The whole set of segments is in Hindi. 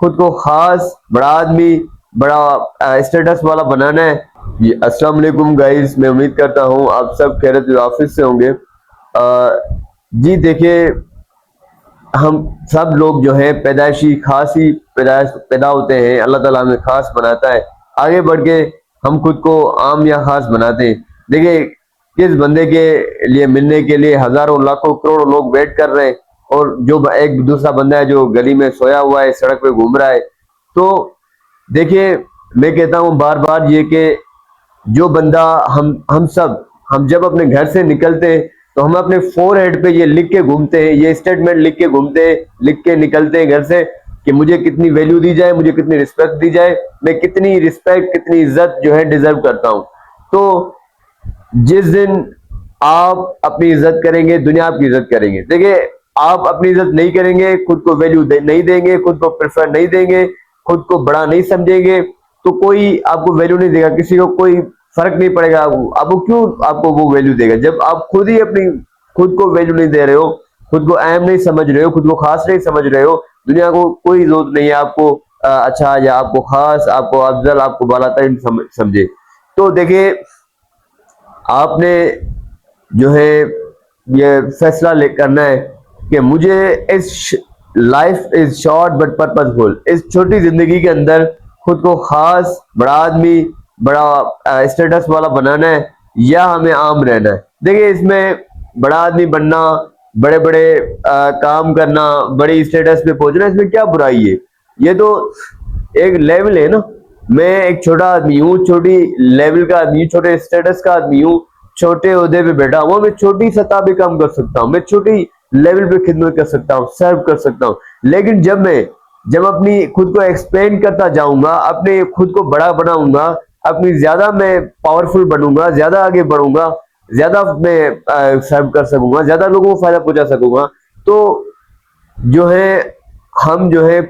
खुद को खास, बड़ा आदमी, बड़ा स्टेटस वाला बनाना है। अस्सलाम वालेकुम गाइस, मैं उम्मीद करता हूँ आप सब खैरियत ऑफिस से होंगे। जी देखिए, हम सब लोग जो है पैदाइशी खास ही पैदा होते हैं, अल्लाह ताला हमें खास बनाता है। आगे बढ़ के हम खुद को आम या खास बनाते हैं। देखिए, किस बंदे के लिए मिलने के लिए हजारों लाखों करोड़ों लोग वेट कर रहे हैं, और जो एक दूसरा बंदा है जो गली में सोया हुआ है, सड़क पे घूम रहा है। तो देखिए, मैं कहता हूँ बार बार ये कि जो बंदा हम जब अपने घर से निकलते हैं तो हम अपने फोरहेड पे ये लिख के घूमते हैं, ये स्टेटमेंट लिख के घूमते हैं, लिख के निकलते हैं घर से कि मुझे कितनी वैल्यू दी जाए, मुझे कितनी रिस्पेक्ट दी जाए, मैं कितनी रिस्पेक्ट, कितनी इज्जत जो है डिजर्व करता हूँ। तो जिस दिन आप अपनी इज्जत करेंगे, दुनिया आपकी इज्जत करेंगे। देखिए, आप अपनी इज्जत नहीं करेंगे, खुद को वैल्यू नहीं देंगे, खुद को प्रेफर नहीं देंगे, खुद को बड़ा नहीं समझेंगे, तो कोई आपको वैल्यू नहीं देगा, किसी को कोई फर्क नहीं पड़ेगा। आपको क्यों आपको वो वैल्यू देगा जब आप खुद ही अपनी खुद को वैल्यू नहीं दे रहे हो, खुद को अहम नहीं समझ रहे हो, खुद को खास नहीं समझ रहे हो। दुनिया को कोई जरूरत नहीं है आपको अच्छा या आपको खास, आपको अफजल, आपको बालातर समझे। तो देखिए, आपने जो है ये फैसला ले करना है कि मुझे इस life is short but purposeful, इस छोटी जिंदगी के अंदर खुद को खास, बड़ा आदमी, बड़ा स्टेटस वाला बनाना है, या हमें आम रहना है। देखिए, इसमें बड़ा आदमी बनना, बड़े बड़े काम करना, बड़ी स्टेटस पे पहुंचना, इसमें क्या बुराई है? ये तो एक लेवल है ना। मैं एक छोटा आदमी हूँ, छोटी लेवल का आदमी हूँ, छोटे स्टेटस का आदमी हूँ, छोटे ओहदे पे बैठा हुआ, मैं छोटी सतह पे काम कर सकता हूँ, मैं छोटी लेवल पे खिदमत कर सकता हूँ, सर्व कर सकता हूँ। लेकिन जब अपनी खुद को एक्सपेंड करता जाऊंगा, अपने खुद को बड़ा बनाऊंगा, अपनी ज्यादा मैं पावरफुल बनूंगा, ज्यादा आगे बढ़ूंगा, ज्यादा मैं सर्व कर सकूंगा, ज्यादा लोगों को फायदा पहुंचा सकूंगा, तो जो है हम जो है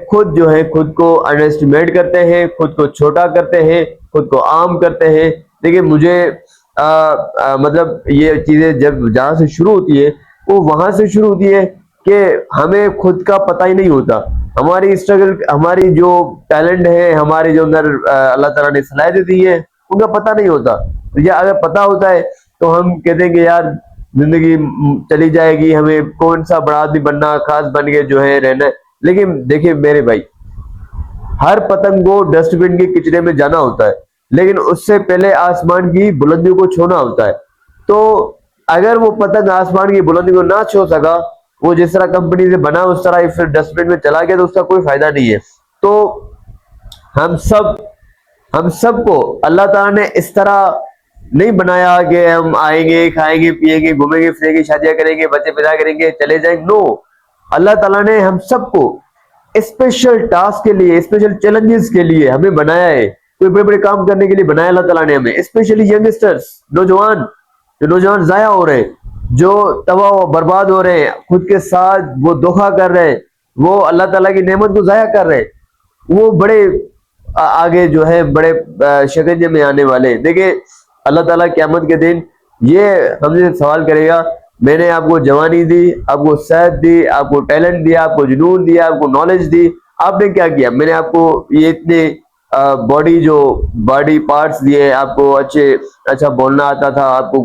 खुद को अंडर एस्टिमेट करते हैं, खुद को छोटा करते हैं, खुद को आम करते हैं। देखिए, मुझे मतलब ये चीजें जब जहां से शुरू होती है वो वहां से शुरू होती है कि हमें खुद का पता ही नहीं होता। हमारी स्ट्रगल, हमारी जो टैलेंट है, हमारे जो अंदर अल्लाह ताला ने सलाहियत दी है, उनका पता नहीं होता। तो या अगर पता होता है तो हम कहते हैं कि यार जिंदगी चली जाएगी, हमें कौन सा बड़ा आदमी बनना, खास बन के जो है रहना है। लेकिन देखिए मेरे भाई, हर पतंग को डस्टबिन के किचरे में जाना होता है, लेकिन उससे पहले आसमान की बुलंदियों को छूना होता है। तो अगर वो पतंग आसमान की बुलंदी को ना छू सका, वो जिस तरह कंपनी से बना उस तरह फिर डस्टबिन में चला गया, तो उसका कोई फायदा नहीं है। तो हम सबको अल्लाह ताला ने इस तरह नहीं बनाया कि हम आएंगे, खाएंगे, पिएंगे, घूमेंगे, फिरेंगे, शादियां करेंगे, बच्चे पैदा करेंगे, चले जाएंगे। नो, अल्लाह ताला ने हम सबको स्पेशल टास्क के लिए, स्पेशल चैलेंजेस के लिए हमें बनाया है। कोई बड़े बड़े काम करने के लिए बनाया अल्लाह ताला ने हमें, स्पेशली यंगस्टर्स, जो नौजवान जाया हो रहे हैं, जो तबाह बर्बाद हो रहे हैं, खुद के साथ वो धोखा कर रहे हैं, वो अल्लाह ताला की नेमत को जाया कर रहे हैं, वो बड़े आगे जो है बड़े शिकंजे में आने वाले हैं। देखिए, अल्लाह ताला क़यामत के दिन ये हमसे सवाल करेगा, मैंने आपको जवानी दी, आपको सेहत दी, आपको टैलेंट दिया, आपको जुनून दिया, आपको नॉलेज दी, आपने क्या किया? मैंने आपको ये इतने बॉडी पार्ट्स दिए, आपको अच्छा बोलना आता था, आपको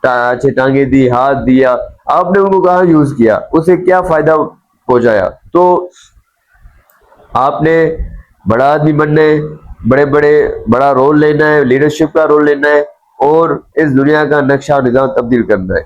अच्छे टांगे दी, हाथ दिया, आपने उनको कहाँ यूज किया? उसे क्या फायदा पहुंचाया? तो आपने बड़ा आदमी बनना है, बड़ा रोल लेना है, लीडरशिप का रोल लेना है, और इस दुनिया का नक्शा निजाम तब्दील करना है।